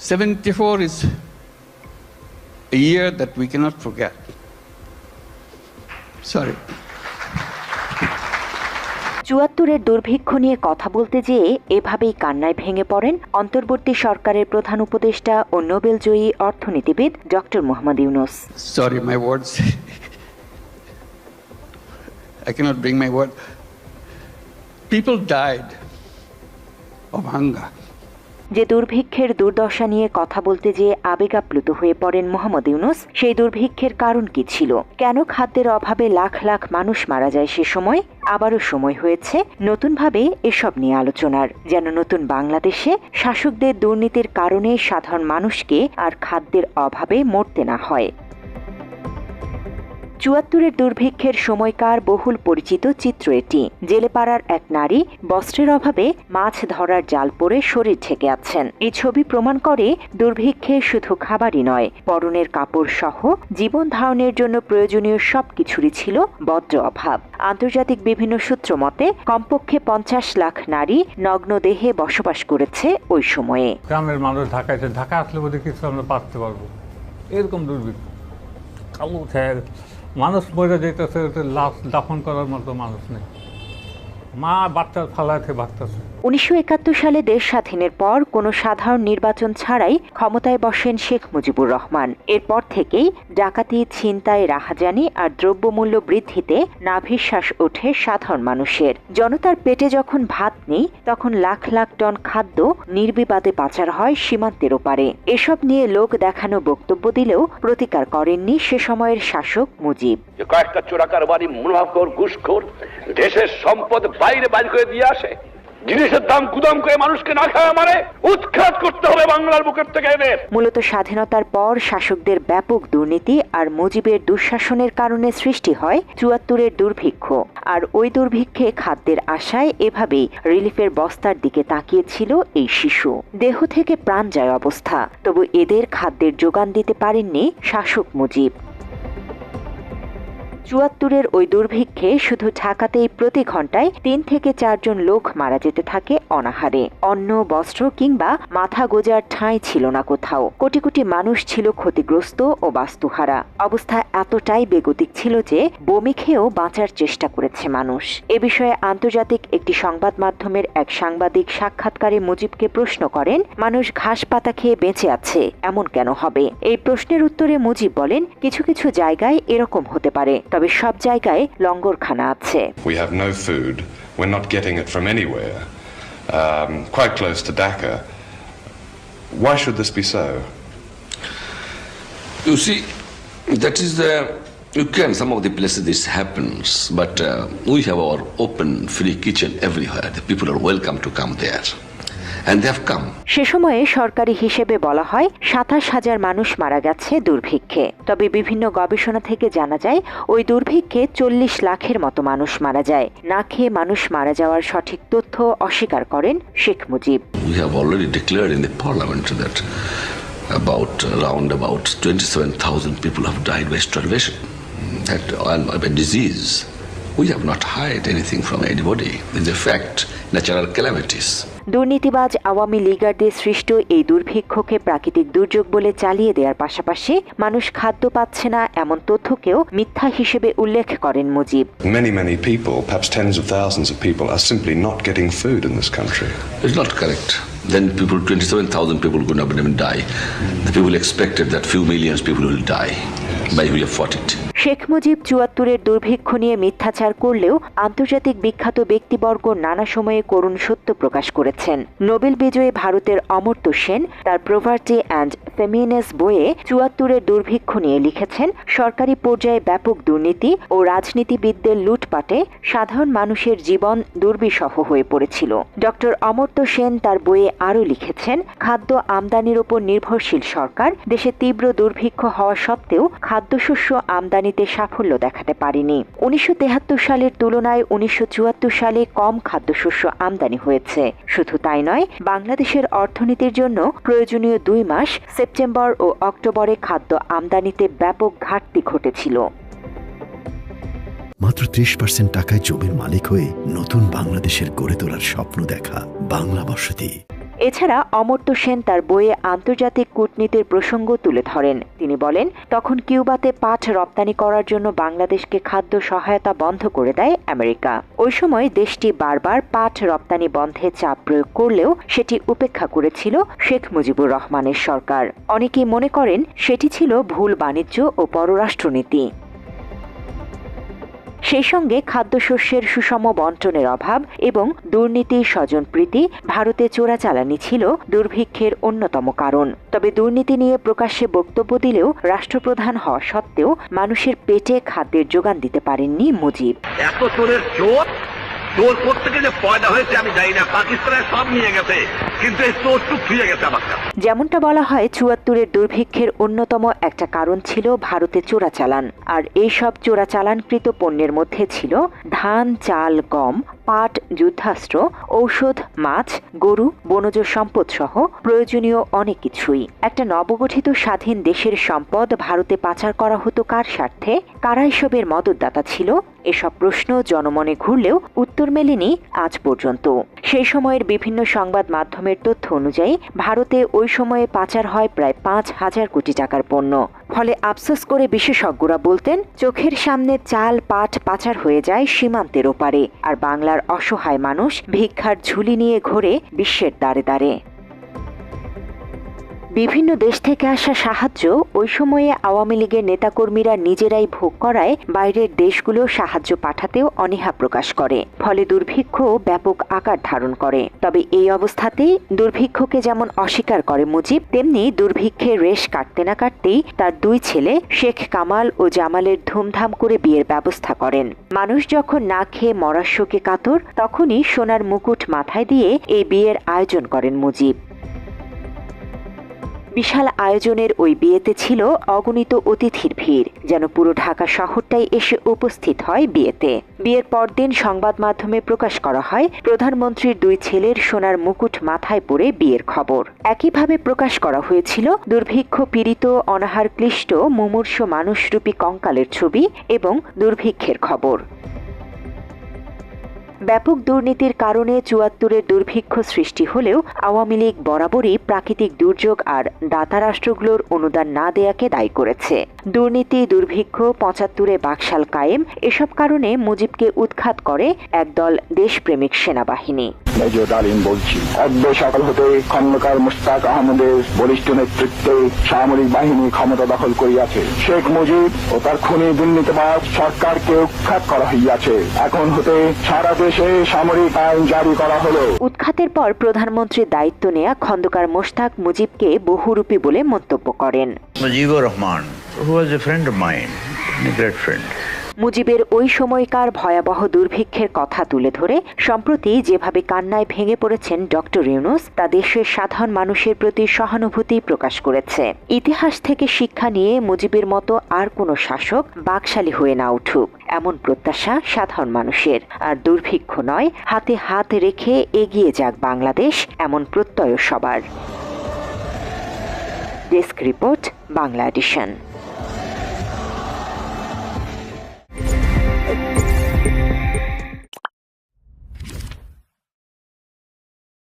74 is a year that we cannot forget. Sorry. ৭৪-এর দুর্ভিক্ষ নিয়ে কথা বলতে যেয়ে এভাবেই কান্নায় ভেঙে পড়েন অন্তর্বর্তী সরকারের প্রধান উপদেষ্টা ও নোবেলজয়ী অর্থনীতিবিদ doctor Mohammad Yunus. Sorry, my words. I cannot bring my word. People died of hunger. যে দুর্ভিক্ষের দুর্দশা নিয়ে কথা বলতে যেয়ে আবেগাপ্লুত হয়ে পড়েন মোহাম্মদ ইউনূস, সেই দুর্ভিক্ষের কারণ কি ছিল? কেন খাদ্যের অভাবে লাখ লাখ মানুষ মারা যায় সে সময়? আবারও সময় হয়েছে নতুনভাবে এসব নিয়ে আলোচনার, যেন নতুন বাংলাদেশে শাসকদের দুর্নীতির কারণে সাধারণ মানুষকে আর খাদ্যের অভাবে মরতে না হয়। ৭৪-এর দুর্ভিক্ষের সময়কার বহুল পরিচিত চিত্র এটি। জেলেপাড়ার এক নারী বস্ত্রের অভাবে মাছ ধরার জাল পরে শরীর ঢেকে আছেন। এই ছবি প্রমাণ করে দুর্ভিক্ষে শুধু খাবারই নয়, পরনের কাপড় সহ জীবন ধারণের জন্য প্রয়োজনীয় সবকিছুরই ছিল বড্ড অভাব। আন্তর্জাতিক বিভিন্ন সূত্র মতে কমপক্ষে ৫০ লাখ নারী নগ্ন দেহে বসবাস করেছে ওই সময়ে। গ্রামের মানুষ ঢাকা আসলে বোধ কিছু আমরা পারতে পারবো, এরকম দুর্ভিক্ষ। কালো মানুষ মরে যেতেছে, লাশ দাফন করার মতো মানুষ নেই, মা বাচ্চা ফালাতে বাচ্চাছে। ১৯৭১ সালে দেশ স্বাধীনের পর কোনো সাধারণ নির্বাচন ছাড়াই ক্ষমতায় বসেন শেখ মুজিবুর রহমান। এরপর থেকেই ডাকাতি, ছিনতাই, রাহাজানি আর দ্রব্যমূল্য বৃদ্ধিতে নাভিশ্বাস ওঠে সাধারণ মানুষের। জনতার পেটে যখন ভাত নেই, তখন লাখ লাখ টন খাদ্য নির্বিবাদে পাচার হয় সীমান্তের ওপারে। এসব নিয়ে লোক দেখানো বক্তব্য দিলেও প্রতিকার করেননি সে সময়ের শাসক মুজিব। কয়েকটা চোরাকার বাড়ি, মুনাফাখোর, ঘুষখোর দেশের সম্পদ বাইরে বাইর করে দিয়ে আসে, জিনিসের দাম গুদাম করে মানুষকে না খাওয়া মানে উৎখাত করতে হবে বাংলার বুকের থেকে এদের। মূলত স্বাধীনতার পর শাসকদের ব্যাপক দুর্নীতি আর মুজিবের দুঃশাসনের কারণে সৃষ্টি হয় ৭৪-এর দুর্ভিক্ষ। আর ওই দুর্ভিক্ষে খাদ্যের আশায় এভাবেই রিলিফের বস্তার দিকে তাকিয়েছিল এই শিশু। দেহ থেকে প্রাণ যায় অবস্থা, তবু এদের খাদ্যের যোগান দিতে পারেননি শাসক মুজিব। ৭৪-এর ওই দুর্ভিক্ষে শুধু ঢাকাতেই প্রতি ঘন্টায় ৩ থেকে ৪ জন লোক মারা যেতে থাকে অনাহারে। অন্ন, বস্ত্র কিংবা মাথা গোজার ঠাঁই ছিল না কোথাও। কোটি কোটি মানুষ ছিল ক্ষতিগ্রস্ত ও বাস্তুহারা। অবস্থা এতটাই বেগতিক ছিল যে বমি খেয়েও বাঁচার চেষ্টা করেছে মানুষ। এ বিষয়ে আন্তর্জাতিক একটি সংবাদ মাধ্যমের এক সাংবাদিক সাক্ষাৎকারে মুজিবকে প্রশ্ন করেন, মানুষ ঘাস পাতা খেয়ে বেঁচে আছে, এমন কেন হবে? এই প্রশ্নের উত্তরে মুজিব বলেন, কিছু কিছু জায়গায় এরকম হতে পারে, তবে সব জায়গায় লঙ্গরখানা আছে। We have no food. We're not getting it from anywhere. Quite close to Dhaka. Why should this be so? You see, that is some of the places this happens, but we have our open, free kitchen everywhere. The people are welcome to come there. And they have come. সে সময়ে সরকারি হিসেবে বলা হয় ২৭,০০০ মানুষ মারা গেছে দুর্ভিক্ষে। তবে বিভিন্ন গবেষণা থেকে জানা যায় ওই দুর্ভিক্ষে ৪০ লাখের মতো মানুষ মারা যায়। না খেয়ে মানুষ মারা যাওয়ার সঠিক তথ্য অস্বীকার করেন Sheikh Mujib. We have already declared in the parliament that around 27,000 people have died by starvation and by disease. We have not hid anything from anybody. It's a fact, natural calamities. দুর্নীতিবাজ আওয়ামী লীগারদের সৃষ্ট এই দুর্ভিক্ষকে প্রাকৃতিক দুর্যোগ বলে চালিয়ে দেওয়ার পাশাপাশি মানুষ খাদ্য পাচ্ছে না এমন তথ্যকেও মিথ্যা হিসেবে উল্লেখ করেন Mujib. Many people, perhaps tens of thousands of people, are simply not getting food in this country. It's not correct. Then 27,000 people could not even die. The people expected that few millions people will die. By we have fought it. Sheikh Mujib ৭৪-এর দুর্ভিক্ষ নিয়ে মিথ্যাচার করলেও আন্তর্জাতিক বিখ্যাত ব্যক্তিবর্গ নানা সময়ে করুণ সত্য প্রকাশ করেছেন। নোবেল বিজয়ী ভারতের অমর্ত্য সেন তার প্রভার্টি অ্যান্ড ফেমিনেস বইয়ে ৭৪-এর দুর্ভিক্ষ নিয়ে লিখেছেন, সরকারি পর্যায়ে ব্যাপক দুর্নীতি ও রাজনীতিবিদদের লুটপাটে সাধারণ মানুষের জীবন দুর্বিষহ হয়ে পড়েছিল। ডক্টর অমর্ত্য সেন তার বইয়ে আরও লিখেছেন, খাদ্য আমদানির ওপর নির্ভরশীল সরকার দেশে তীব্র দুর্ভিক্ষ হওয়া সত্ত্বেও খাদ্যশস্য আমদানিতে সাফল্য দেখাতে পারেনি। ১৯৭৩ সালের তুলনায় ১৯৭৪ সালে কম খাদ্যশস্য আমদানি হয়েছে। শুধু তাই নয়, বাংলাদেশের অর্থনীতির জন্য প্রয়োজনীয় ২ মাস সেপ্টেম্বর ও অক্টোবরে খাদ্য আমদানিতে ব্যাপক ঘাটতি ঘটেছিল। মাত্র ৩০% টাকায় জমির মালিক হয়ে নতুন বাংলাদেশের গড়ে তোলার স্বপ্ন দেখা বাংলা বসতি। এছাড়া অমর্ত্য সেন তার বইয়ে আন্তর্জাতিক কূটনীতির প্রসঙ্গ তুলে ধরেন। তিনি বলেন, তখন কিউবাতে পাট রপ্তানি করার জন্য বাংলাদেশকে খাদ্য সহায়তা বন্ধ করে দেয় আমেরিকা। ওই সময় দেশটি বারবার পাট রপ্তানি বন্ধে চাপ প্রয়োগ করলেও সেটি উপেক্ষা করেছিল শেখ মুজিবুর রহমানের সরকার। অনেকেই মনে করেন সেটি ছিল ভুল বাণিজ্য ও পররাষ্ট্রনীতি। সেই সঙ্গে খাদ্যশস্যের সুষম বন্টনের অভাব এবং দুর্নীতি স্বজনপ্রীতি ভারতে চোরাচালানি ছিল দুর্ভিক্ষের অন্যতম কারণ। তবে দুর্নীতি নিয়ে প্রকাশ্যে বক্তব্য দিলেও রাষ্ট্রপ্রধান হওয়া সত্ত্বেও মানুষের পেটে খাদ্যের যোগান দিতে পারেননি মুজিব। এত চোরের চোর কোত্থেকে যে পয়দা হয়েছে আমি জানি না, পাকিস্তানে সব নিয়ে গেছে, কিন্তু এই চোর টুক ফিরে গেছে আমার কাছে। যেমনটা বলা হয়, ৭৪-এর দুর্ভিক্ষের অন্যতম একটা কারণ ছিল ভারতে চোরাচালান। আর এইসব চোরাচালানকৃত পণ্যের মধ্যে ছিল ধান, চাল, গম, পাট, যুদ্ধাস্ত্র, ঔষধ, মাছ, গরু, বনজ সম্পদ সহ প্রয়োজনীয় অনেক কিছুই। একটা নবগঠিত স্বাধীন দেশের সম্পদ ভারতে পাচার করা হতো কার স্বার্থে? কারা এসবের মদতদাতা ছিল? এসব প্রশ্ন জনমনে ঘুরলেও উত্তর মেলেনি আজ পর্যন্ত। সেই সময়ের বিভিন্ন সংবাদ মাধ্যমের তথ্য অনুযায়ী ভারতে ওই সময়ে পাচার হয় প্রায় ৫,০০০ কোটি টাকার পণ্য। ফলে আফসোস করে বিশেষজ্ঞরা বলতেন, চোখের সামনে চাল, পাট পাচার হয়ে যায় সীমান্তের ওপারে, আর বাংলার অসহায় মানুষ ভিক্ষার ঝুলি নিয়ে ঘোরে বিশ্বের দ্বারে দ্বারে। বিভিন্ন দেশ থেকে আসা সাহায্য ওই সময়ে আওয়ামী লীগের নেতাকর্মীরা নিজেরাই ভোগ করায় বাইরের দেশগুলো সাহায্য পাঠাতেও অনীহা প্রকাশ করে। ফলে দুর্ভিক্ষ ব্যাপক আকার ধারণ করে। তবে এই অবস্থাতেই দুর্ভিক্ষকে যেমন অস্বীকার করে মুজিব, তেমনি দুর্ভিক্ষের রেশ কাটতে না কাটতেই তার দুই ছেলে শেখ কামাল ও জামালের ধুমধাম করে বিয়ের ব্যবস্থা করেন। মানুষ যখন না খেয়ে মরার শোকে কাতর, তখনই সোনার মুকুট মাথায় দিয়ে এই বিয়ের আয়োজন করেন মুজিব। বিশাল আয়োজনের ওই বিয়েতে ছিল অগণিত অতিথির ভিড়, যেন পুরো ঢাকা শহরটাই এসে উপস্থিত হয় বিয়েতে। বিয়ের পরদিন সংবাদ মাধ্যমে প্রকাশ করা হয় প্রধানমন্ত্রীর দুই ছেলের সোনার মুকুট মাথায় পরে বিয়ের খবর। একইভাবে প্রকাশ করা হয়েছিল দুর্ভিক্ষ পীড়িত, অনাহার ক্লিষ্ট, মুমূর্ষু মানুষরূপী কঙ্কালের ছবি এবং দুর্ভিক্ষের খবর। ব্যাপক দুর্নীতির কারণে ৭৪-এর দুর্ভিক্ষ সৃষ্টি হলেও আওয়ামী লীগ বরাবরই প্রাকৃতিক দুর্যোগ আর দাতা রাষ্ট্রগুলোর অনুদান না দেয়াকে দায়ী করেছে। দুর্নীতি, দুর্ভিক্ষ, ৭৫-এ বাকশাল কায়েম, এসব কারণে মুজিবকে উৎখাত করে একদল দেশপ্রেমিক সেনাবাহিনী। মেজর ডালিম বলছি, অদ্য সকাল হতে খন্দকার মুশতাক আহমদের বলিষ্ঠ নেতৃত্বে সামরিক বাহিনী ক্ষমতা দখল করিয়াছে। শেখ মুজিব ও তার খুনি দুর্নীতিবাজ সরকারকে উৎখাত করা হইয়াছে। এখন হতে সারা দেশে সামরিক আইন জারি করা হলো। উৎখাতের পর প্রধানমন্ত্রীর দায়িত্ব নেয়া খন্দকার মোশতাক মুজিবকে বহুরূপী বলে মন্তব্য করেন। Mujibur Rahman, who was a friend of mine, a great friend. মুজিবের ওই সময়কার ভয়াবহ দুর্ভিক্ষের কথা তুলে ধরে সম্প্রতি যেভাবে কান্নায় ভেঙে পড়েছেন ডক্টর ইউনূস, তা দেশের সাধারণ মানুষের প্রতি সহানুভূতি প্রকাশ করেছে। ইতিহাস থেকে শিক্ষা নিয়ে মুজিবের মতো আর কোনো শাসক বাকশালী হয়ে না উঠুক, এমন প্রত্যাশা সাধারণ মানুষের। আর দুর্ভিক্ষ নয়, হাতে হাত রেখে এগিয়ে যাক বাংলাদেশ, এমন প্রত্যয় সবার। Desk report, Bangla addition.